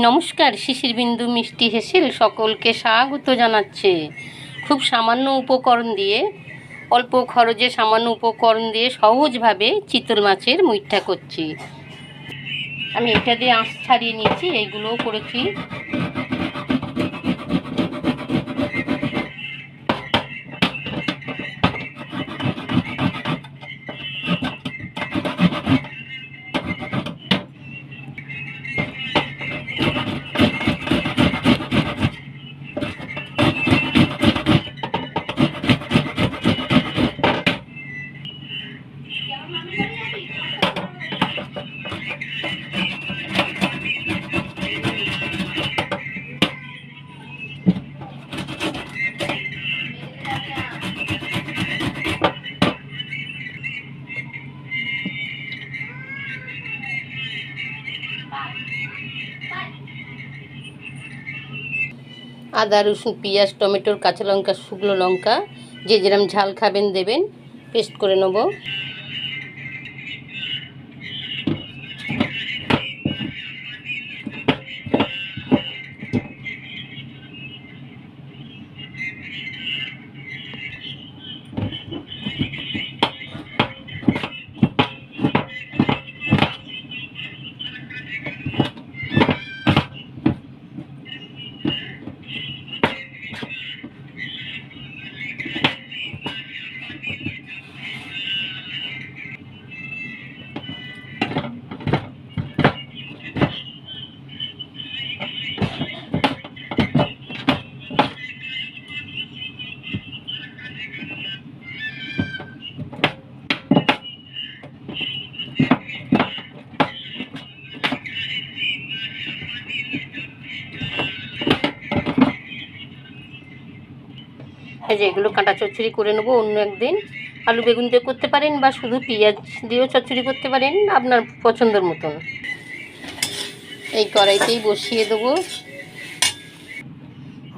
নমস্কার, শিশির বিন্দু মিষ্টি হেসেল সকলকে স্বাগত জানাচ্ছে। খুব সামান্য উপকরণ দিয়ে, অল্প খরচে সামান্য উপকরণ দিয়ে সহজভাবে চিতল মাছের মুইঠা করছি। আমি এটা দিয়ে আঁশ ছাড়িয়ে নিয়েছি, এইগুলোও করেছি। আদা, রসুন, পেঁয়াজ, টমেটোর, কাঁচা লঙ্কা, শুকনো লঙ্কা যে যেরকম ঝাল খাবেন দেবেন, পেস্ট করে নেব। এই যে এগুলো কাঁটা চচ্চড়ি করে নেবো অন্য একদিন। আলু বেগুন দিয়ে করতে পারেন বা শুধু পেঁয়াজ দিয়েও চচ্চড়ি করতে পারেন, আপনার পছন্দের মতন। এই কড়াইতেই বসিয়ে দেবো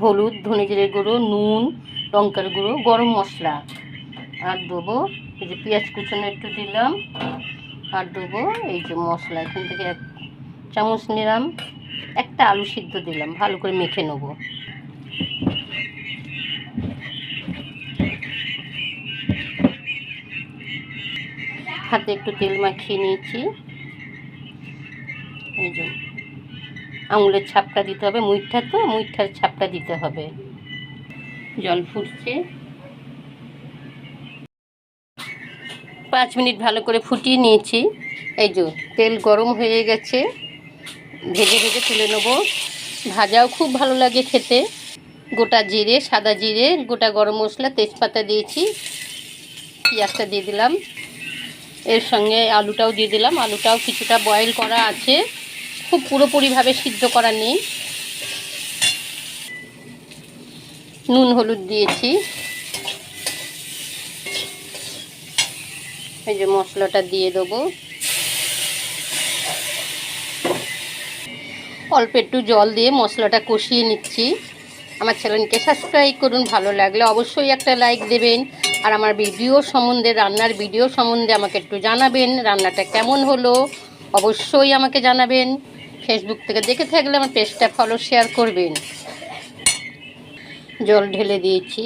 হলুদ, ধনে জিরে গুঁড়ো, নুন, লঙ্কার গুঁড়ো, গরম মশলা, আর দেবো এই যে পেঁয়াজ কুচনো একটু দিলাম, আর দেবো এই যে মশলা। এখান থেকে 1 চামচ নিলাম, একটা আলু সিদ্ধ দিলাম, ভালো করে মেখে নেবো। হাতে একটু তেল মাখিয়ে নিয়েছি। এই যে আঙুলের ছাপটা দিতে হবে, মুইঠা তো মুইঠার ছাপটা দিতে হবে। জল ফুটছে, 5 মিনিট ভালো করে ফুটিয়ে নিয়েছি। এই যে তেল গরম হয়ে গেছে, ভেজে ভেজে তুলে নেব। ভাজাও খুব ভালো লাগে খেতে। গোটা জিরে, সাদা জিরে, গোটা গরম মশলা, তেজপাতা দিয়েছি। পেঁয়াজটা দিয়ে দিলাম, এর সঙ্গে আলুটাও দিয়ে দিলাম। আলুটাও কিছুটা বয়েল করা আছে, খুব পুরোপুরিভাবে সিদ্ধ করা নেই। নুন হলুদ দিয়েছি। এই যে মশলাটা দিয়ে দেবো, অল্প একটু জল দিয়ে মশলাটা কষিয়ে নিচ্ছি। আমার চ্যানেলকে সাবস্ক্রাইব করুন, ভালো লাগলে অবশ্যই একটা লাইক দেবেন। আর আমার ভিডিও সম্বন্ধে, রান্নার ভিডিও সম্বন্ধে আমাকে একটু জানাবেন, রান্নাটা কেমন হলো অবশ্যই আমাকে জানাবেন। ফেসবুক থেকে দেখে থাকলে আমার পেজটা ফলো শেয়ার করবেন। জল ঢেলে দিয়েছি।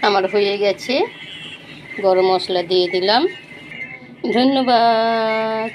আমার হয়ে গেছে, গরম মশলা দিয়ে দিলাম। ধন্যবাদ।